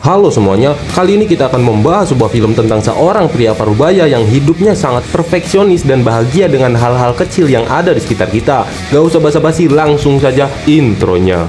Halo semuanya, kali ini kita akan membahas sebuah film tentang seorang pria parubaya yang hidupnya sangat perfeksionis dan bahagia dengan hal-hal kecil yang ada di sekitar kita. Gak usah basa-basi, langsung saja intronya.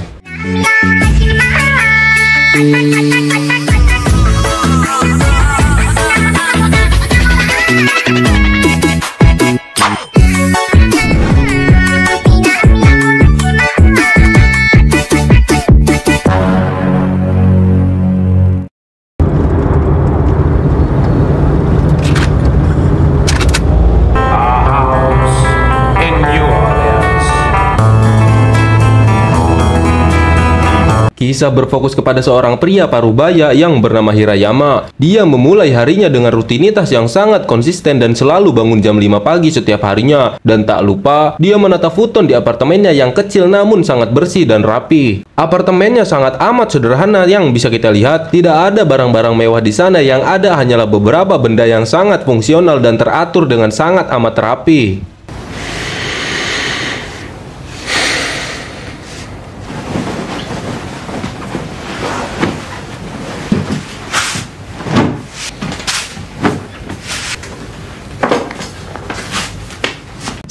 Kisah berfokus kepada seorang pria parubaya yang bernama Hirayama. Dia memulai harinya dengan rutinitas yang sangat konsisten dan selalu bangun jam 5 pagi setiap harinya. Dan tak lupa, dia menata futon di apartemennya yang kecil namun sangat bersih dan rapi. Apartemennya sangat amat sederhana yang bisa kita lihat. Tidak ada barang-barang mewah di sana, yang ada hanyalah beberapa benda yang sangat fungsional dan teratur dengan sangat amat rapi.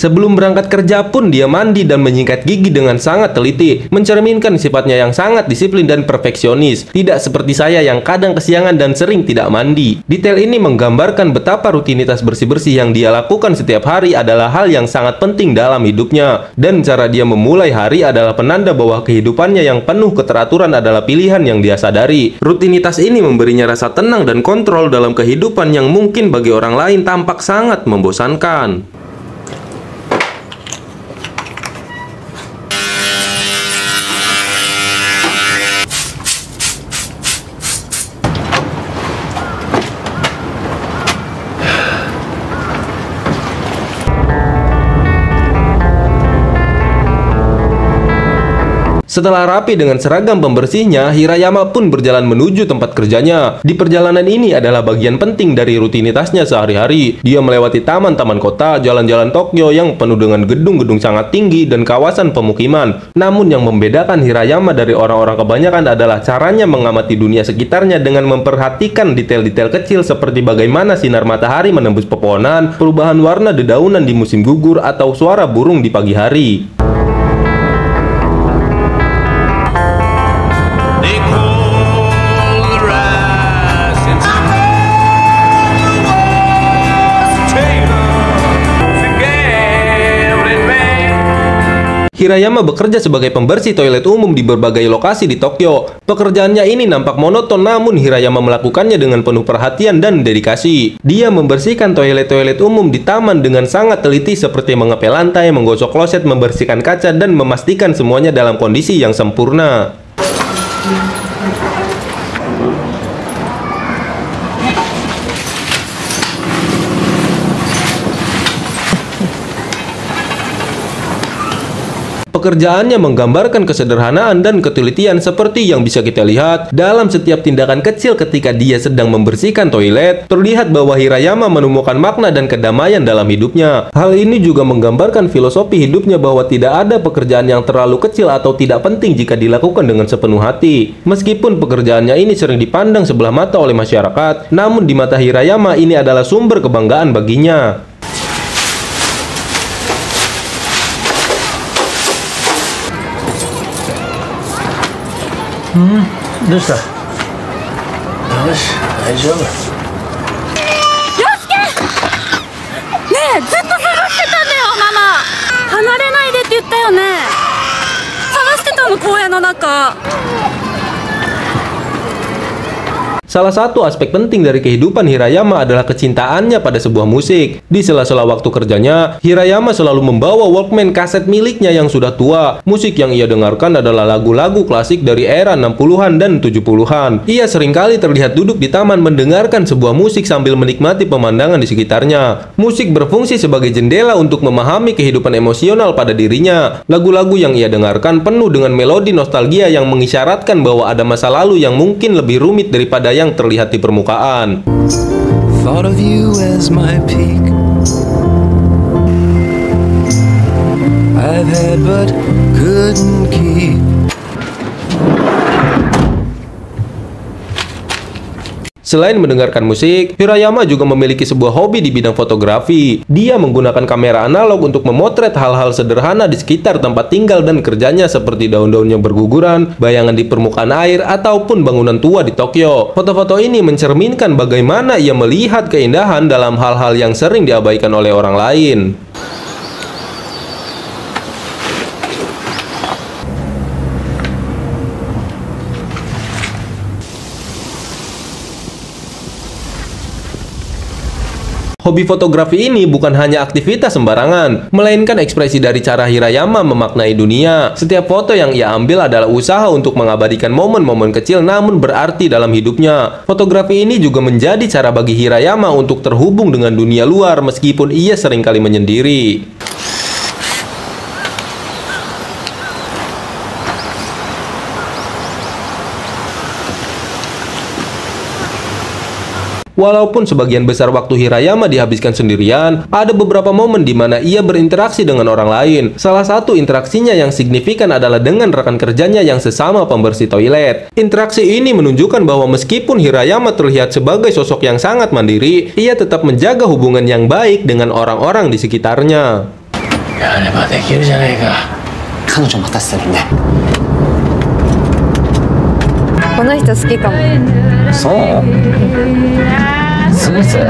Sebelum berangkat kerja pun dia mandi dan menyikat gigi dengan sangat teliti, mencerminkan sifatnya yang sangat disiplin dan perfeksionis. Tidak seperti saya yang kadang kesiangan dan sering tidak mandi. Detail ini menggambarkan betapa rutinitas bersih-bersih yang dia lakukan setiap hari adalah hal yang sangat penting dalam hidupnya. Dan cara dia memulai hari adalah penanda bahwa kehidupannya yang penuh keteraturan adalah pilihan yang dia sadari. Rutinitas ini memberinya rasa tenang dan kontrol dalam kehidupan yang mungkin bagi orang lain tampak sangat membosankan. Setelah rapi dengan seragam pembersihnya, Hirayama pun berjalan menuju tempat kerjanya. Di perjalanan ini adalah bagian penting dari rutinitasnya sehari-hari. Dia melewati taman-taman kota, jalan-jalan Tokyo yang penuh dengan gedung-gedung sangat tinggi dan kawasan pemukiman. Namun yang membedakan Hirayama dari orang-orang kebanyakan adalah caranya mengamati dunia sekitarnya dengan memperhatikan detail-detail kecil seperti bagaimana sinar matahari menembus pepohonan, perubahan warna dedaunan di musim gugur, atau suara burung di pagi hari. Hirayama bekerja sebagai pembersih toilet umum di berbagai lokasi di Tokyo. Pekerjaannya ini nampak monoton, namun Hirayama melakukannya dengan penuh perhatian dan dedikasi. Dia membersihkan toilet-toilet umum di taman dengan sangat teliti seperti mengepel lantai, menggosok kloset, membersihkan kaca, dan memastikan semuanya dalam kondisi yang sempurna. Pekerjaannya menggambarkan kesederhanaan dan ketelitian seperti yang bisa kita lihat dalam setiap tindakan kecil ketika dia sedang membersihkan toilet. Terlihat bahwa Hirayama menemukan makna dan kedamaian dalam hidupnya. Hal ini juga menggambarkan filosofi hidupnya bahwa tidak ada pekerjaan yang terlalu kecil atau tidak penting jika dilakukan dengan sepenuh hati. Meskipun pekerjaannya ini sering dipandang sebelah mata oleh masyarakat, namun di mata Hirayama ini adalah sumber kebanggaan baginya. どうした？よし、大丈夫。陽介！ねえ、ずっと探してたんだよ、ママ。離れないでって言ったよね。探してたの、公園の中。 Salah satu aspek penting dari kehidupan Hirayama adalah kecintaannya pada sebuah musik. Di sela-sela waktu kerjanya, Hirayama selalu membawa Walkman kaset miliknya yang sudah tua. Musik yang ia dengarkan adalah lagu-lagu klasik dari era 60-an dan 70-an. Ia seringkali terlihat duduk di taman mendengarkan sebuah musik sambil menikmati pemandangan di sekitarnya. Musik berfungsi sebagai jendela untuk memahami kehidupan emosional pada dirinya. Lagu-lagu yang ia dengarkan penuh dengan melodi nostalgia yang mengisyaratkan bahwa ada masa lalu yang mungkin lebih rumit daripada yang terlihat di permukaan. Thought of you as my peak. I've had but couldn't keep. Selain mendengarkan musik, Hirayama juga memiliki sebuah hobi di bidang fotografi. Dia menggunakan kamera analog untuk memotret hal-hal sederhana di sekitar tempat tinggal dan kerjanya seperti daun-daun yang berguguran, bayangan di permukaan air, ataupun bangunan tua di Tokyo. Foto-foto ini mencerminkan bagaimana ia melihat keindahan dalam hal-hal yang sering diabaikan oleh orang lain. Hobi fotografi ini bukan hanya aktivitas sembarangan, melainkan ekspresi dari cara Hirayama memaknai dunia. Setiap foto yang ia ambil adalah usaha untuk mengabadikan momen-momen kecil namun berarti dalam hidupnya. Fotografi ini juga menjadi cara bagi Hirayama untuk terhubung dengan dunia luar meskipun ia seringkali menyendiri. Walaupun sebagian besar waktu Hirayama dihabiskan sendirian, ada beberapa momen di mana ia berinteraksi dengan orang lain. Salah satu interaksinya yang signifikan adalah dengan rekan kerjanya yang sesama pembersih toilet. Interaksi ini menunjukkan bahwa meskipun Hirayama terlihat sebagai sosok yang sangat mandiri, ia tetap menjaga hubungan yang baik dengan orang-orang di sekitarnya. やればできるじゃないか。彼女待たせてるね。この人好きかも。そう。スーツ。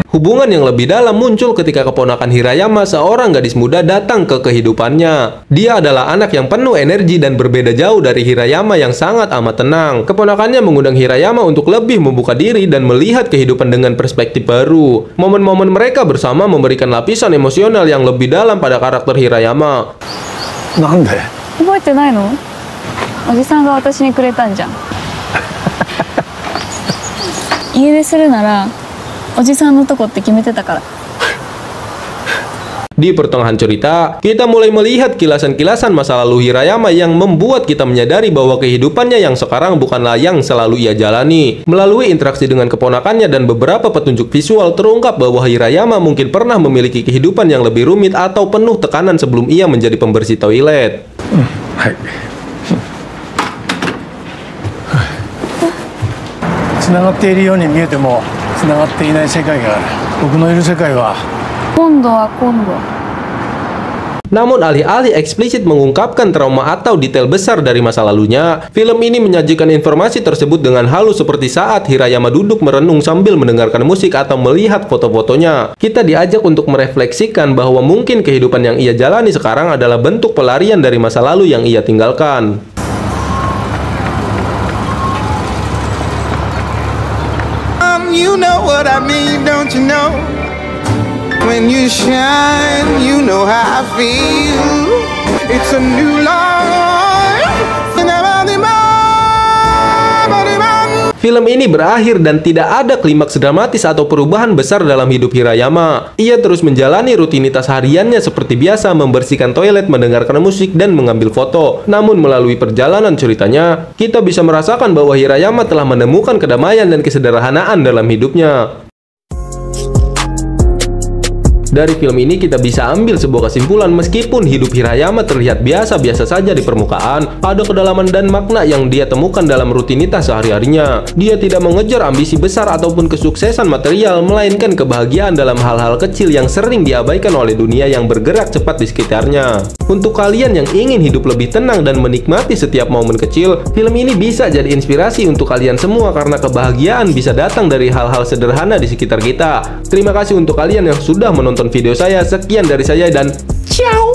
Hubungan yang lebih dalam muncul ketika keponakan Hirayama, seorang gadis muda, datang ke kehidupannya. Dia adalah anak yang penuh energi dan berbeda jauh dari Hirayama yang sangat amat tenang. Keponakannya mengundang Hirayama untuk lebih membuka diri dan melihat kehidupan dengan perspektif baru. Momen-momen mereka bersama memberikan lapisan emosional yang lebih dalam pada karakter Hirayama. なんで？覚えてないの？おじさんが私にくれたんじゃん。家出するならおじさんのとこって決めてたから。 Di pertengahan cerita, kita mulai melihat kilasan-kilasan masa lalu Hirayama yang membuat kita menyadari bahwa kehidupannya yang sekarang bukanlah yang selalu ia jalani. Melalui interaksi dengan keponakannya dan beberapa petunjuk visual, terungkap bahwa Hirayama mungkin pernah memiliki kehidupan yang lebih rumit atau penuh tekanan sebelum ia menjadi pembersih toilet. はい。つながっているように見えてもつながっていない世界がある。僕のいる世界は。 今度は今度。 Namun alih-alih eksplisit mengungkapkan trauma atau detail besar dari masa lalunya, film ini menyajikan informasi tersebut dengan halus seperti saat Hirayama duduk merenung sambil mendengarkan musik atau melihat foto-fotonya. Kita diajak untuk merefleksikan bahwa mungkin kehidupan yang ia jalani sekarang adalah bentuk pelarian dari masa lalu yang ia tinggalkan. You know what I mean, don't you know? When you shine, you know how I feel. It's a new life. Film ini berakhir dan tidak ada klimaks dramatis atau perubahan besar dalam hidup Hirayama. Ia terus menjalani rutinitas hariannya seperti biasa, membersihkan toilet, mendengarkan musik, dan mengambil foto. Namun melalui perjalanan ceritanya, kita bisa merasakan bahwa Hirayama telah menemukan kedamaian dan kesederhanaan dalam hidupnya. Dari film ini kita bisa ambil sebuah kesimpulan, meskipun hidup Hirayama terlihat biasa-biasa saja di permukaan, ada kedalaman dan makna yang dia temukan dalam rutinitas sehari-harinya. Dia tidak mengejar ambisi besar ataupun kesuksesan material, melainkan kebahagiaan dalam hal-hal kecil yang sering diabaikan oleh dunia yang bergerak cepat di sekitarnya. Untuk kalian yang ingin hidup lebih tenang dan menikmati setiap momen kecil, film ini bisa jadi inspirasi untuk kalian semua karena kebahagiaan bisa datang dari hal-hal sederhana di sekitar kita. Terima kasih untuk kalian yang sudah menonton video saya. Sekian dari saya dan ciao.